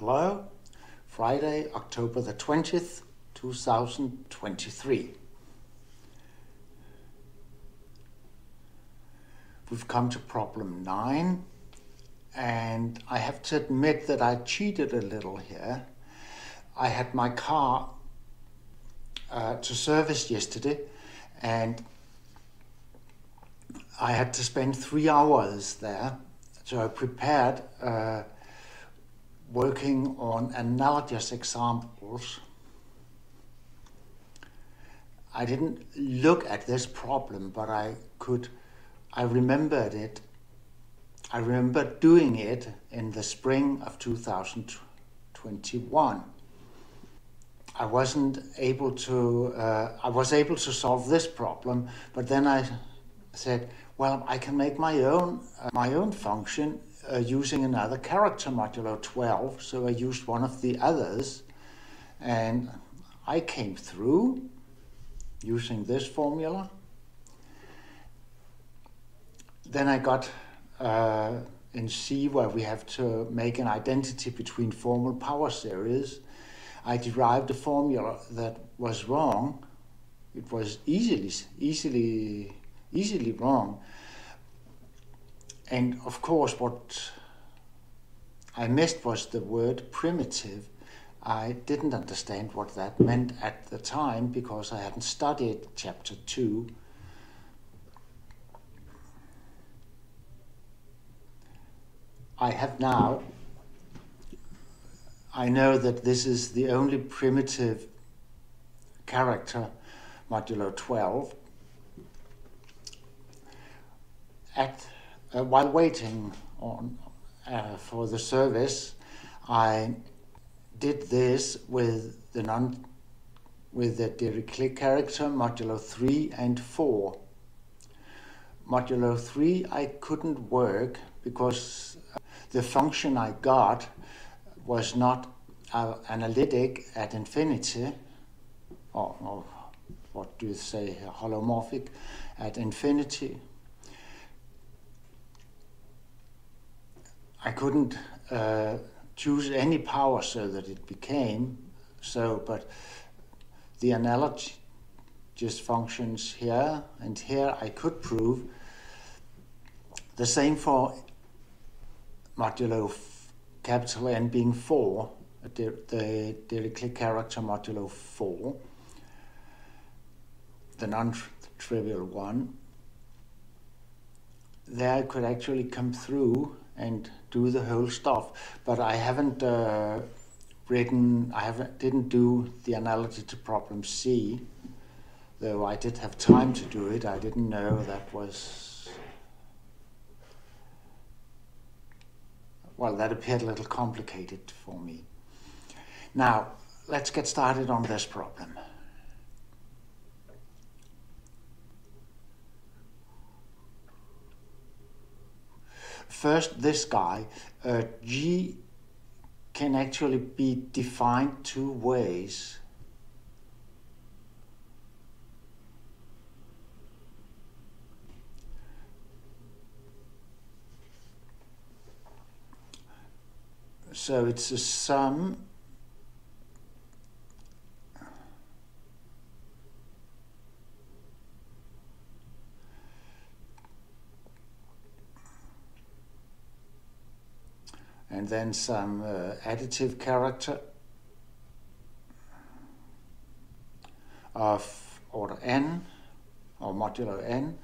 Hello, Friday, October the 20th, 2023. We've come to problem 9, and I have to admit that I cheated a little here. I had my car to service yesterday, and I had to spend 3 hours there. So I prepared working on analogous examples. I didn't look at this problem, but I remembered it. I remember doing it in the spring of 2021. I was able to solve this problem, but then I said, well, I can make my own function using another character, modulo 12. So I used one of the others, and I came through using this formula. Then I got in C, where we have to make an identity between formal power series. I derived a formula that was wrong. It was easily wrong. And of course, what I missed was the word primitive. I didn't understand what that meant at the time because I hadn't studied chapter 2. I know that this is the only primitive character, modulo 12. While waiting for the service, I did this with the Dirichlet character modulo 3 and 4. Modulo 3 I couldn't work because the function I got was not analytic at infinity, or what do you say, holomorphic at infinity. I couldn't choose any power so that it became so, but the analogous functions here and here I could prove. The same for modulo capital N being 4, the Dirichlet character modulo 4, the non-trivial one. There I could actually come through and do the whole stuff, but I haven't didn't do the analogy to problem C, though I did have time to do it. I didn't know that was, well, that appeared a little complicated for me. Now, let's get started on this problem. First, this guy, G can actually be defined 2 ways. So it's a sum and then some additive character of order n, or modulo n,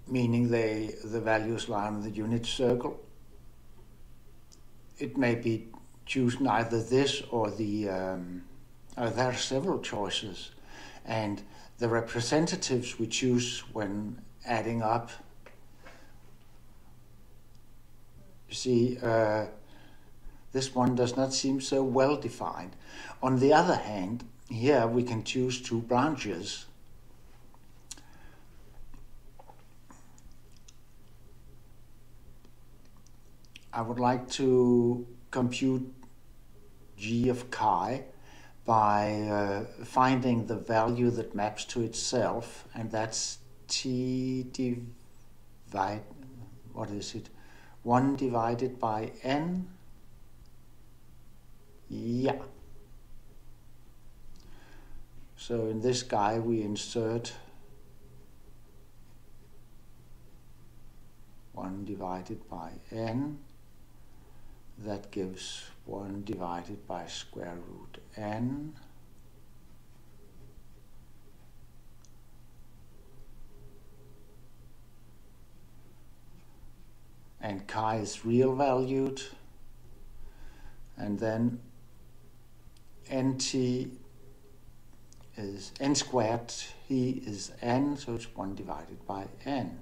meaning the values lie on the unit circle. It may be choosing either this or the, there are several choices, and the representatives we choose when adding up. You see, this one does not seem so well defined. On the other hand, here we can choose 2 branches. I would like to compute G of chi by finding the value that maps to itself, and that's T divided what is it? 1 divided by n? Yeah. So in this guy we insert 1 divided by n. That gives 1 divided by square root n. And chi is real valued. And then nt is n squared, he is n, so it's 1 divided by n.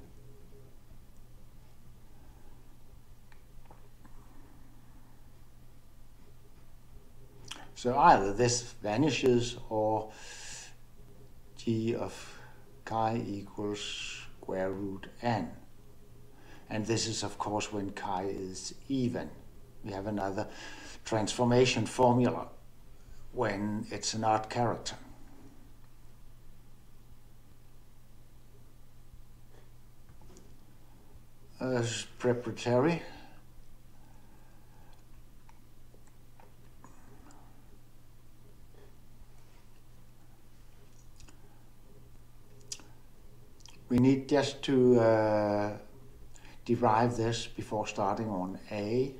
So either this vanishes or g of chi equals square root n. And this is, of course, when chi is even. We have another transformation formula when it's an odd character. Preparatory. We need just to derive this before starting on A.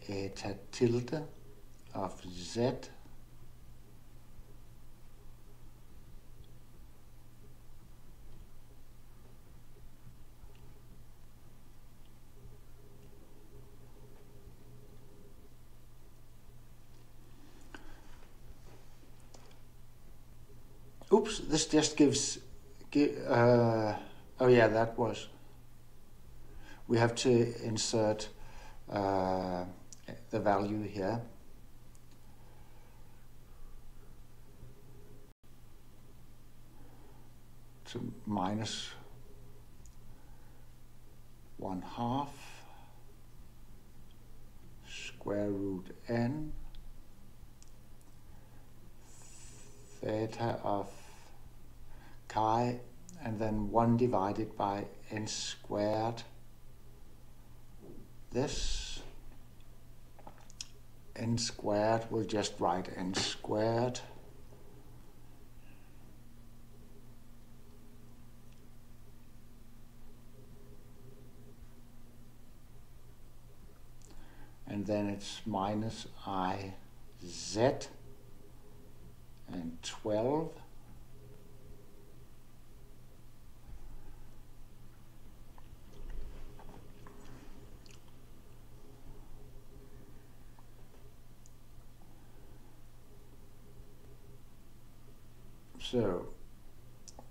Eta tilde of z oops, this just gives oh yeah, that was, we have to insert the value here. So minus 1/2 square root n theta of chi, and then 1 divided by n squared. This n squared, we'll just write n squared. And then it's minus I z and 12. So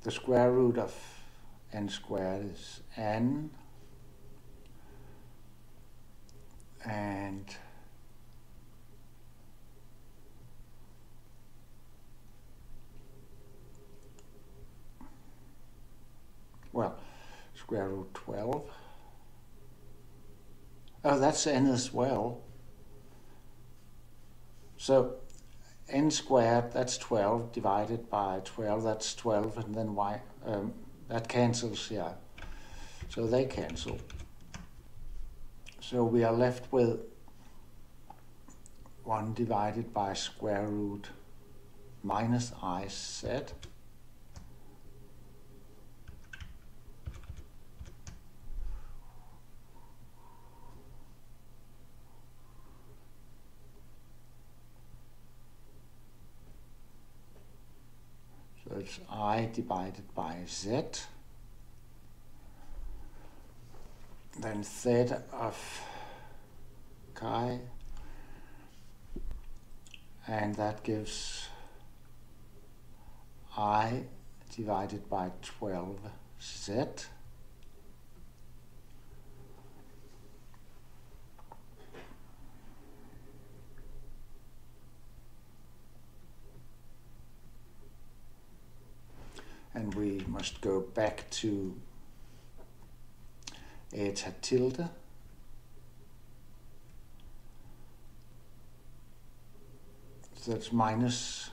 the square root of n squared is n, and well, square root 12. Oh, that's n as well. So n squared, that's 12, divided by 12, that's 12, and then y, that cancels here. So they cancel. So we are left with 1 divided by square root minus I z. So it's I divided by z. Then theta of chi, and that gives I divided by 12z. And we must go back to eta tilde. So that's minus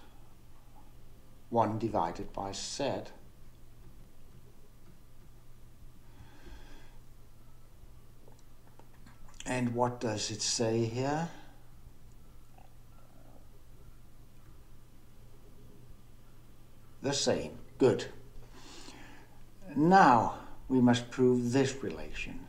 1 divided by z. And what does it say here? The same. Good. Now we must prove this relation.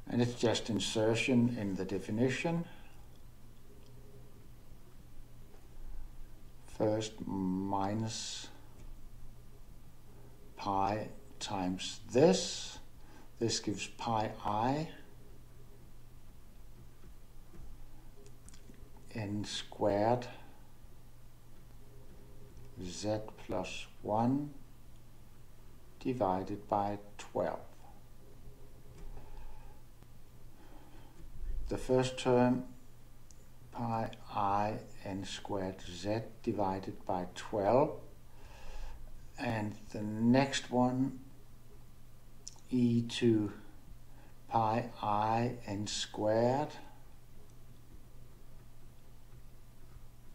And it's just insertion in the definition. First minus pi times this. This gives pi I n squared z plus 1 divided by 12. The first term, pi I n squared z divided by 12, and the next one, e to pi I n squared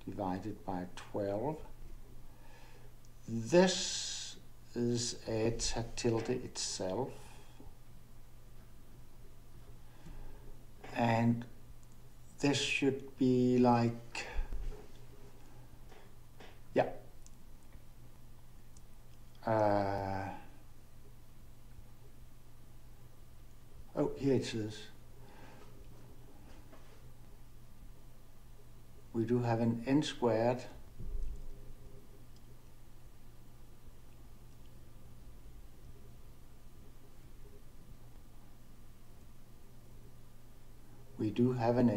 divided by 12. This is eta tilde itself, and this should be like, yeah, oh, here it is. We do have an n squared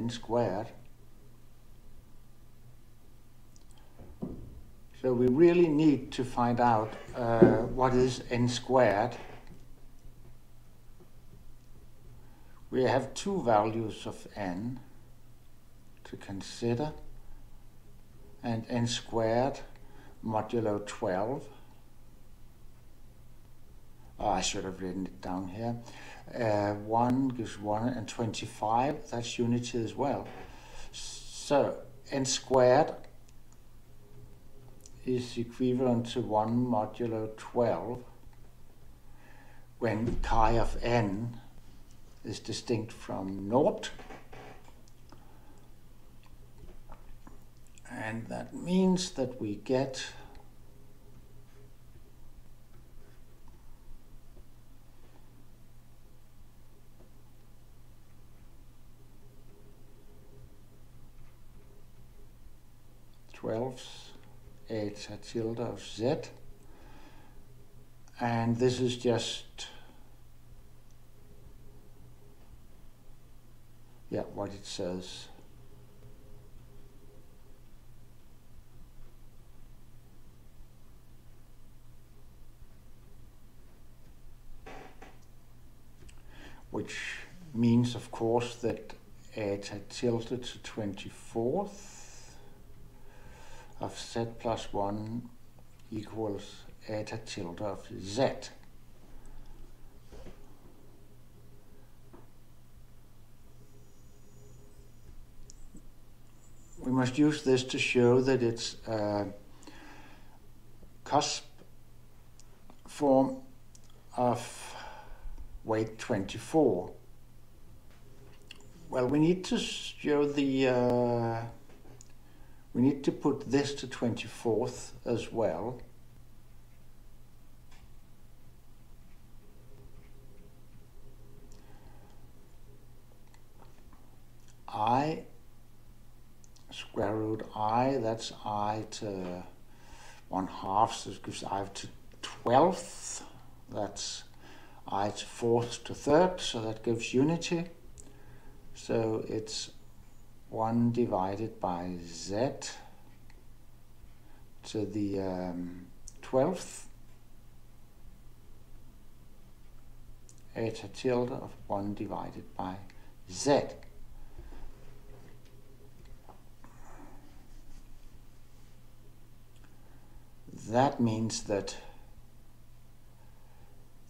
n squared. So we really need to find out what is n squared. We have two values of n to consider, and n squared modulo 12. Oh, I should have written it down here. 1 gives 1 and 25, that's unity as well. So n squared is equivalent to 1 modulo 12 when chi of n is distinct from naught. And that means that we get eta tilde of z, and this is just, yeah, what it says. Which means, of course, that eta tilde to 24th of z plus 1 equals eta tilde of z. We must use this to show that it's a cusp form of weight 24. Well, we need to show the we need to put this to 24th as well. I square root I, that's I to 1/2, so it gives I to 12th. That's I to 4th to 3rd, so that gives unity. So it's 1 divided by z to the 12th, eta tilde of 1 divided by z. That means that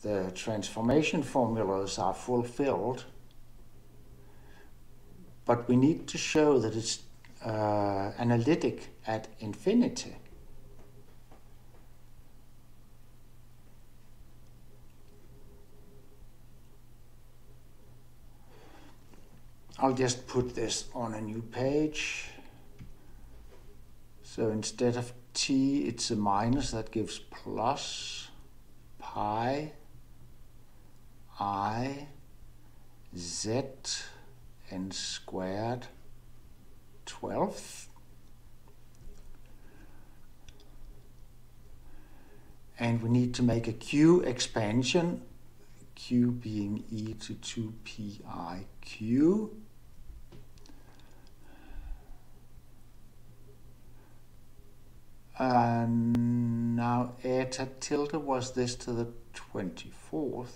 the transformation formulas are fulfilled, but we need to show that it's analytic at infinity. I'll just put this on a new page. So instead of t, it's a minus. That gives plus pi I z n squared 12. And we need to make a q expansion, q being e to 2pi q. And now eta tilde was this to the 24th.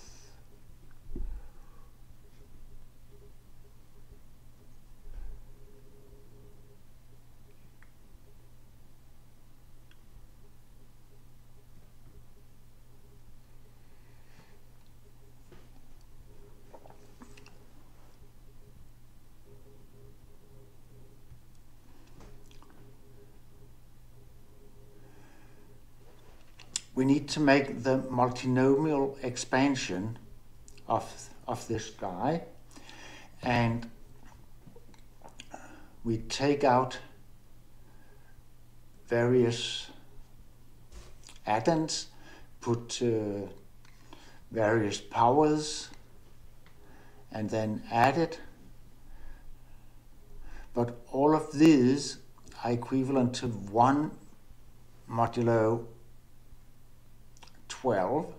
We need to make the multinomial expansion of this guy, and we take out various addends, put various powers, and then add it. But all of these are equivalent to 1 modulo 12.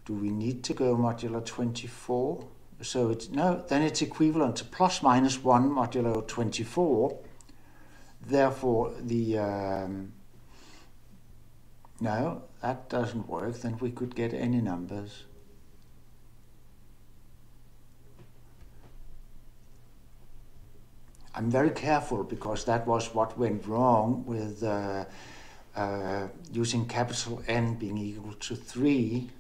Do we need to go modulo 24? So it's no, then it's equivalent to plus minus 1 modulo 24. Therefore, the no, that doesn't work. Then we could get any numbers. I'm very careful because that was what went wrong with using capital N being equal to 3.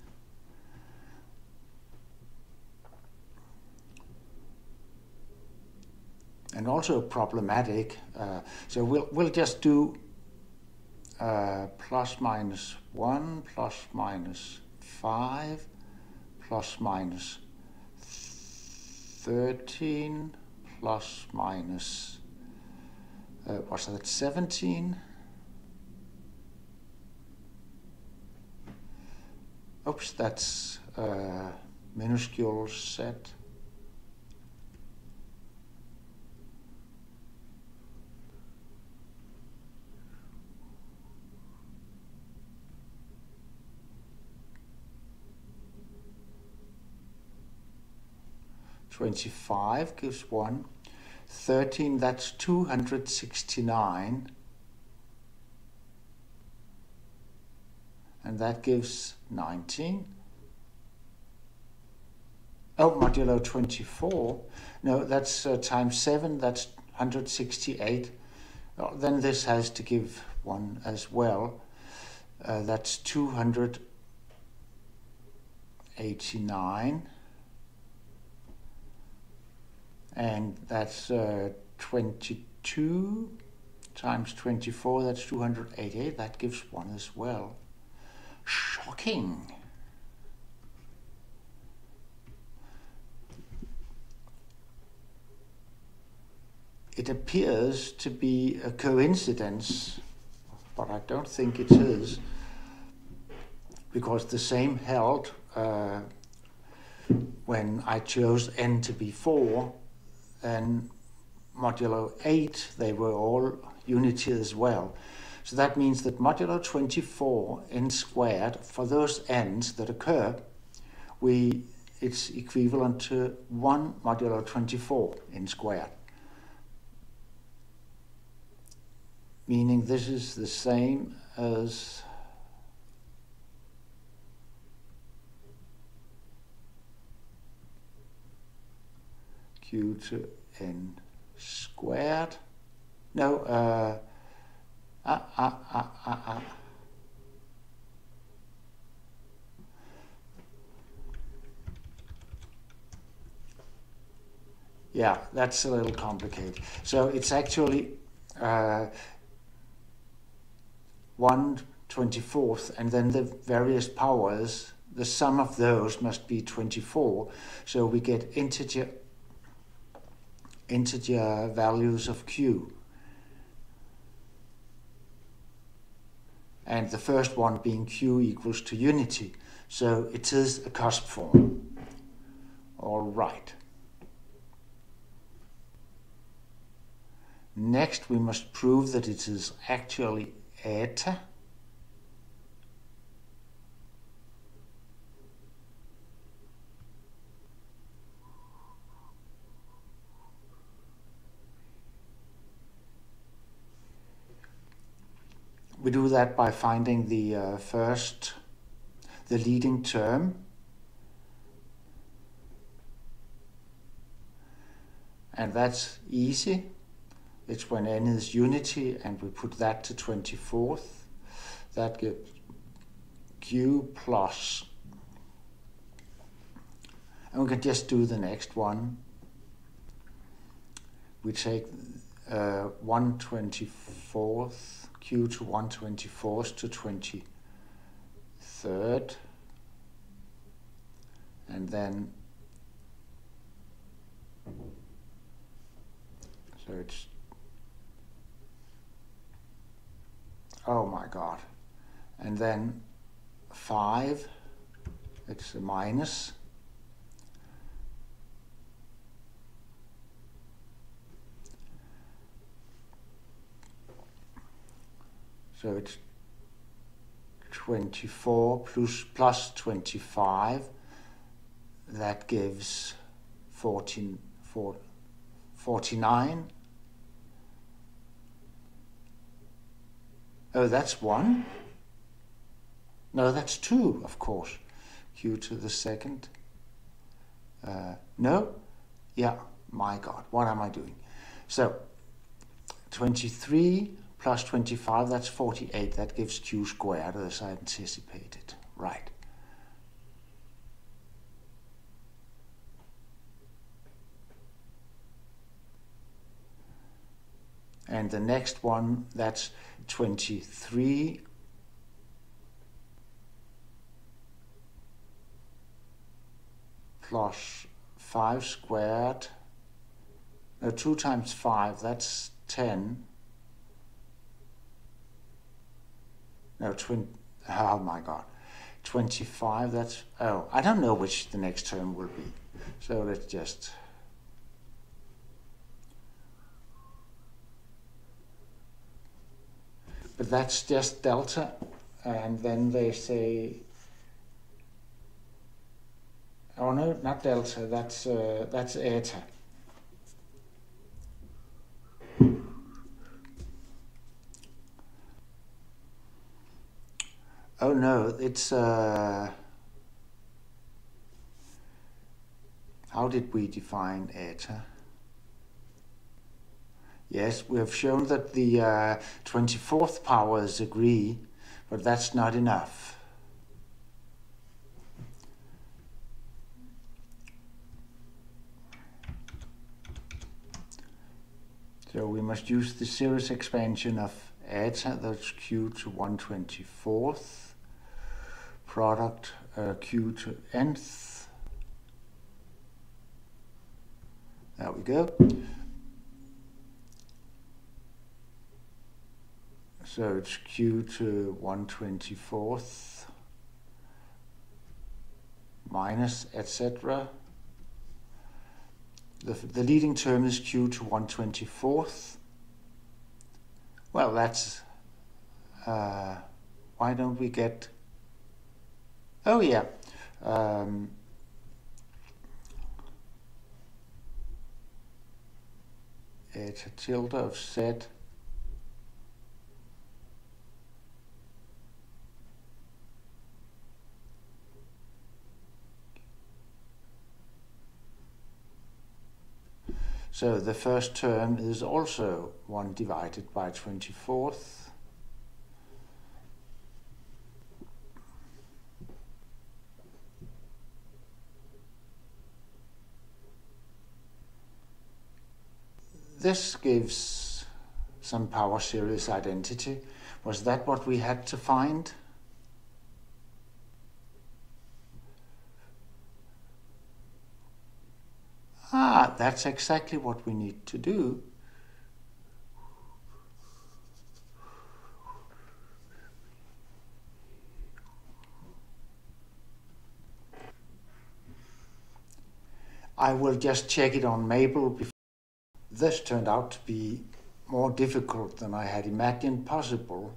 And also problematic. So we'll just do plus minus 1, plus minus 5, plus minus 13, plus minus, what's that, 17? Oops, that's minuscule set. $25 gives 1. 13, that's 269. And that gives 19. Oh, modulo 24. No, that's times 7, that's 168. Oh, then this has to give 1 as well. That's 289. And that's 22 times 24, that's 288. That gives 1 as well. Shocking. It appears to be a coincidence, but I don't think it is, because the same held when I chose n to be 4, and modulo 8, they were all unity as well. So that means that modulo 24 n squared, for those n's that occur, it's equivalent to 1 modulo 24 n squared. Meaning this is the same as q to n squared. No, Yeah, that's a little complicated. So it's actually 1/24th, and then the various powers, the sum of those must be 24. So we get integer values of q. And the first one being q equals to unity. So it is a cusp form. All right. Next, we must prove that it is actually eta. We do that by finding the leading term. And that's easy. It's when n is unity, and we put that to 24th. That gives q plus, and we can just do the next one. We take 1/24th, q to 1/24th to 23rd, and then so it's, oh my god, and then 5, it's a minus, so it's 24 plus 25, that gives 49. Oh, that's 1? No, that's 2, of course. Q to the second. No? Yeah, my God, what am I doing? So, 23 plus 25, that's 48. That gives q squared, as I anticipated. Right. And the next one, that's 23 plus 5 squared. No, 2 times 5, that's 10. No, oh my God. 25, that's, oh, I don't know which the next term will be. So let's just, but that's just delta, and then they say, oh no, not delta, that's eta. Oh no, it's, how did we define eta? Yes, we have shown that the 24th powers agree, but that's not enough. So we must use the series expansion of eta, that's q to 1/24th, product q to nth. There we go. So it's q to 1/24th minus etc. The leading term is q to 1/24th. Well, that's, why don't we get, oh yeah, eta tilde of z So the first term is also 1 divided by 24th. this gives some power series identity. Was that what we had to find? Ah, that's exactly what we need to do. I will just check it on Mabel. This turned out to be more difficult than I had imagined possible.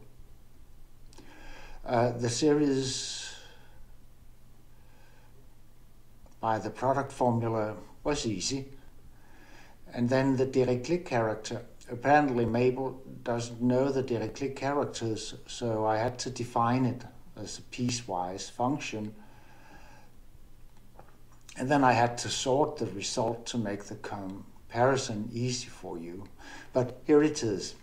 The series by the product formula was easy. And then the Dirichlet character. Apparently Mabel doesn't know the Dirichlet characters, so I had to define it as a piecewise function. And then I had to sort the result to make the comparison easy for you. But here it is.